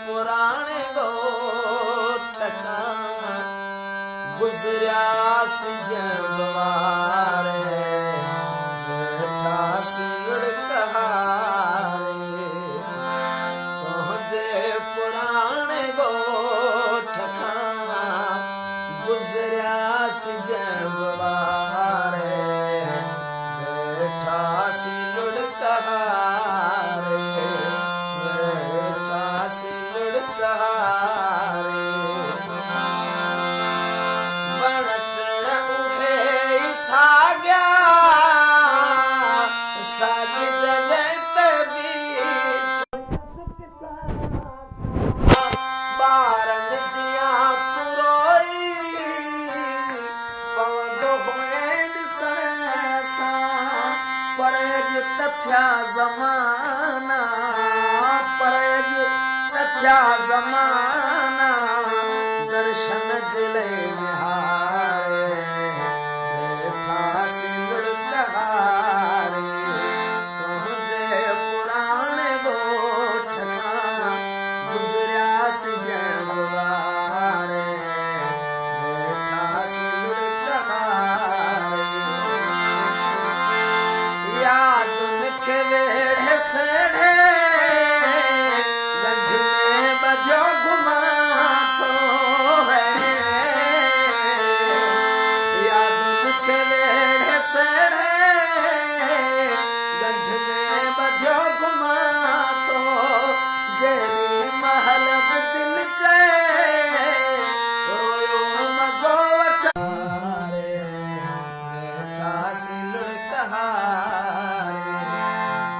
पुराणे गोठ खां गुज़रियासीं जंगवारे वेठासीं लुढ़कहारे तुंहिंजे पुराणे गोठ खां गुज़रियासीं जंगवारे वेठासीं लुढ़कहारे वेठासीं लुढ़कहारे सागी जगह ते बीच बारन जियां तुरोई पवंदो होए ॾिसण सां पर तथ्या ज़माना पर तथ्या ज़माना दर्शन जे लाइ निहारे वेठासीं लुढ़कहारे तुंहिंजे पुराणे गोठ खां गुज़रियासीं जंगवारे वेठासीं लुढ़कहारे यादुनि खे वेढ़े सेढ़े गंढ में ॿधियो घुमां थो है यादुनि खे वेढ़े सेढ़े गंढ में ॿधियो घुमां थो जहिड़ी महल बि दिलि चए रोयो मज़ो वठारे वेठासीं लुढ़कहारे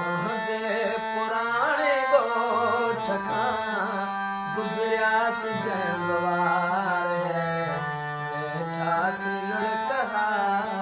तुंहिंजे पुराणे गोठ खां गुज़रियासीं जंगवारे वेठासीं लुढ़कहारे।